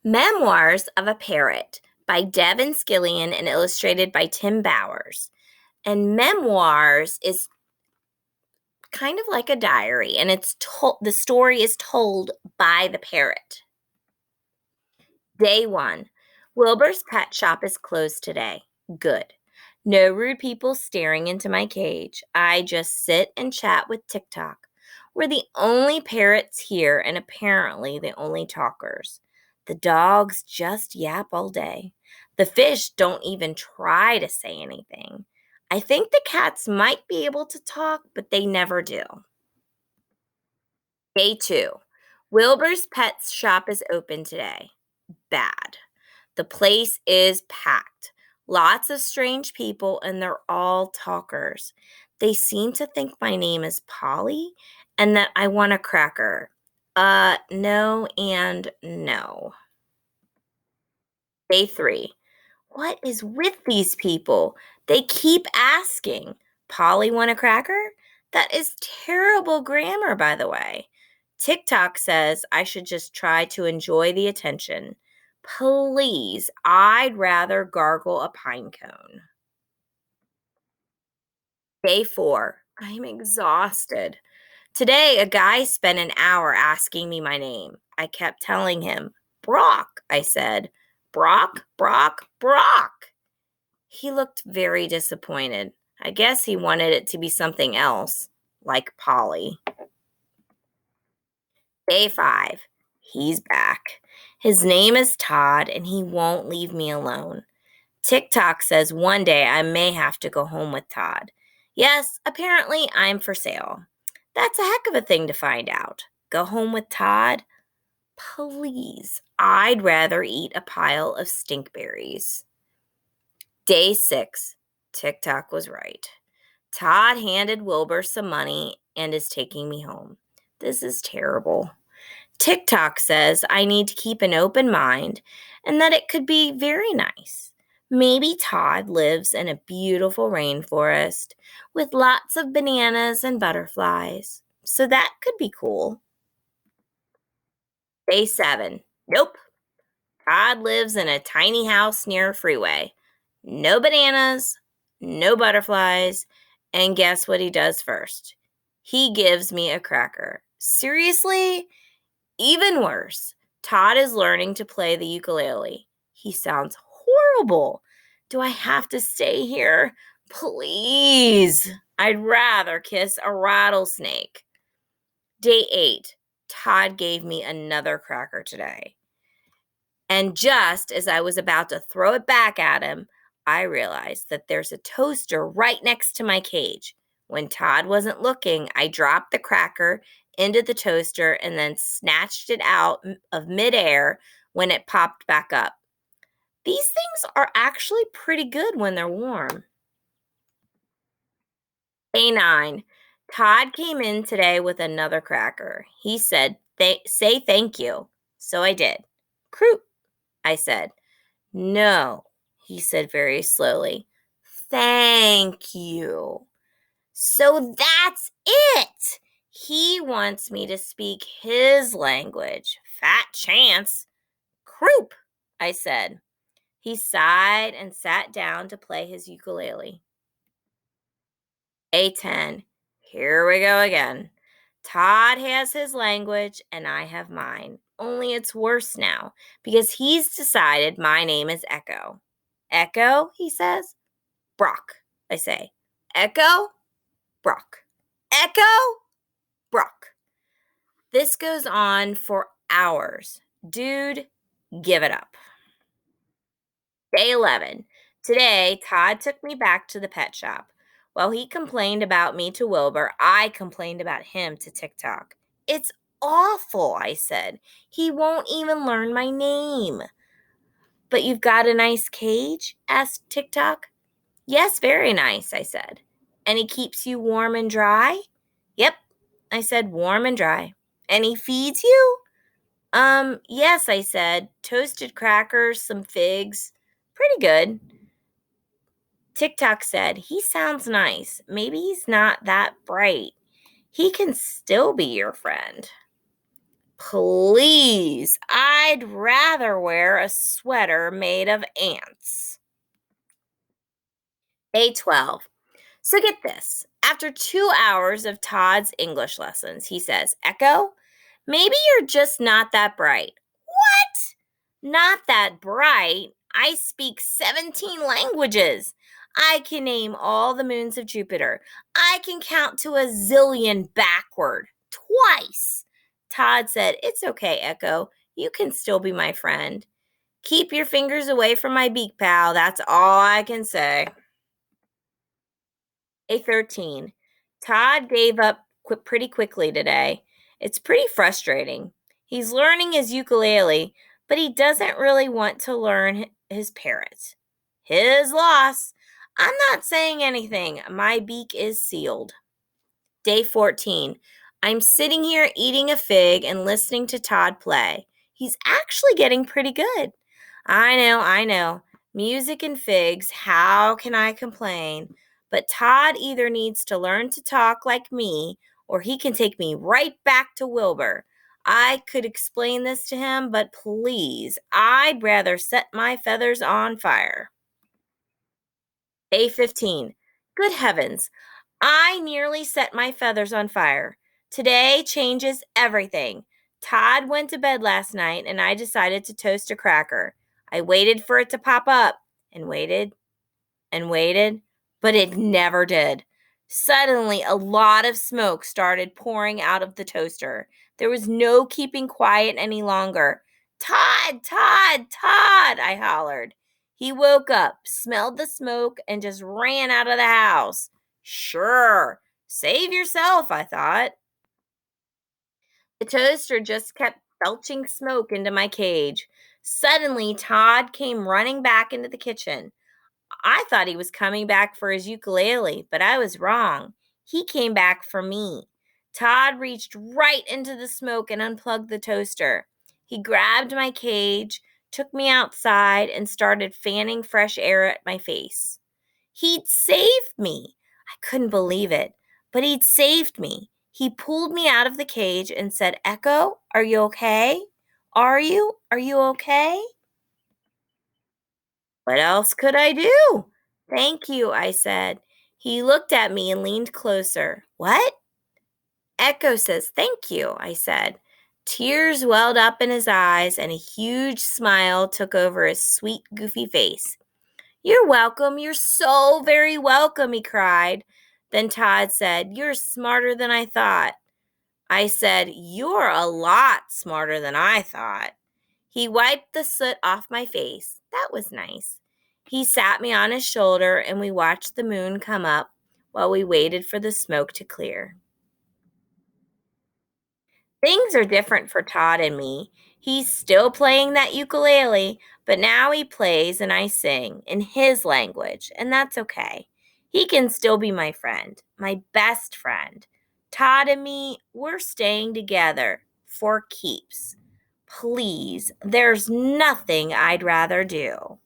Memoirs of a Parrot by Devin Skillian and illustrated by Tim Bowers. And Memoirs is kind of like a diary, and the story is told by the parrot. Day 1. Wilbur's pet shop is closed today. Good. No rude people staring into my cage. I just sit and chat with TikTok. We're the only parrots here and apparently the only talkers. The dogs just yap all day. The fish don't even try to say anything. I think the cats might be able to talk, but they never do. Day 2. Wilbur's pet shop is open today. Bad. The place is packed. Lots of strange people, and they're all talkers. They seem to think my name is Polly and that I want a cracker. No and no. Day 3. What is with these people? They keep asking, Polly want a cracker? That is terrible grammar, by the way. TikTok says I should just try to enjoy the attention. Please, I'd rather gargle a pine cone. Day 4. I'm exhausted. Today, a guy spent an hour asking me my name. I kept telling him, Brock, I said. Brock, Brock, Brock. He looked very disappointed. I guess he wanted it to be something else, like Polly. Day 5. He's back. His name is Todd, and he won't leave me alone. TikTok says one day I may have to go home with Todd. Yes, apparently I'm for sale. That's a heck of a thing to find out. Go home with Todd? Please, I'd rather eat a pile of stinkberries. Day 6. TikTok was right. Todd handed Wilbur some money and is taking me home. This is terrible. TikTok says I need to keep an open mind and that it could be very nice. Maybe Todd lives in a beautiful rainforest with lots of bananas and butterflies. So that could be cool. Day 7. Nope. Todd lives in a tiny house near a freeway. No bananas, no butterflies, and guess what he does first? He gives me a cracker. Seriously? Even worse, Todd is learning to play the ukulele. He sounds horrible. Do I have to stay here? Please. I'd rather kiss a rattlesnake. Day 8. Todd gave me another cracker today. And just as I was about to throw it back at him, I realized that there's a toaster right next to my cage. When Todd wasn't looking, I dropped the cracker into the toaster and then snatched it out of midair when it popped back up. These things are actually pretty good when they're warm. Day 9. Todd came in today with another cracker. He said, say thank you. So I did. Croop, I said. No, he said very slowly. Thank you. So that's it. He wants me to speak his language. Fat chance. Croup, I said. He sighed and sat down to play his ukulele. A10. Here we go again. Todd has his language and I have mine. Only it's worse now because he's decided my name is Echo. Echo, he says. Brock, I say. Echo, Brock. Echo, Brock. This goes on for hours. Dude, give it up. Day 11. Today, Todd took me back to the pet shop. While he complained about me to Wilbur, I complained about him to TikTok. It's awful, I said. He won't even learn my name. But you've got a nice cage? Asked TikTok. Yes, very nice, I said. And he keeps you warm and dry? Yep, I said, warm and dry. And he feeds you? Yes, I said. Toasted crackers, some figs. Pretty good. TikTok said, he sounds nice. Maybe he's not that bright. He can still be your friend. Please, I'd rather wear a sweater made of ants. Day 12. So get this. After 2 hours of Todd's English lessons, he says, Echo, maybe you're just not that bright. What? Not that bright? I speak 17 languages. I can name all the moons of Jupiter. I can count to a zillion backward, twice. Todd said, It's okay, Echo. You can still be my friend. Keep your fingers away from my beak, pal. That's all I can say. A13. Todd gave up pretty quickly today. It's pretty frustrating. He's learning his ukulele, but he doesn't really want to learn his parrot. His loss. I'm not saying anything. My beak is sealed. Day 14. I'm sitting here eating a fig and listening to Todd play. He's actually getting pretty good. I know. Music and figs, how can I complain? But Todd either needs to learn to talk like me or he can take me right back to Wilbur. I could explain this to him, but please, I'd rather set my feathers on fire. Day 15. Good heavens, I nearly set my feathers on fire. Today changes everything. Todd went to bed last night and I decided to toast a cracker. I waited for it to pop up and waited and waited, but it never did. Suddenly, a lot of smoke started pouring out of the toaster. There was no keeping quiet any longer. Todd, Todd, Todd, I hollered. He woke up, smelled the smoke, and just ran out of the house. Sure, save yourself, I thought. The toaster just kept belching smoke into my cage. Suddenly, Todd came running back into the kitchen. I thought he was coming back for his ukulele, but I was wrong. He came back for me. Todd reached right into the smoke and unplugged the toaster. He grabbed my cage, took me outside, and started fanning fresh air at my face. He'd saved me. I couldn't believe it, but he'd saved me. He pulled me out of the cage and said, Echo, are you okay? Are you? Are you okay? What else could I do? Thank you, I said. He looked at me and leaned closer. What? Echo says thank you, I said. Tears welled up in his eyes and a huge smile took over his sweet, goofy face. You're welcome. You're so very welcome, he cried. Then Todd said, You're smarter than I thought. I said, You're a lot smarter than I thought. He wiped the soot off my face. That was nice. He sat me on his shoulder and we watched the moon come up while we waited for the smoke to clear. Things are different for Todd and me. He's still playing that ukulele, but now he plays and I sing in his language, and that's okay. He can still be my friend, my best friend. Todd and me, we're staying together for keeps. Please, there's nothing I'd rather do.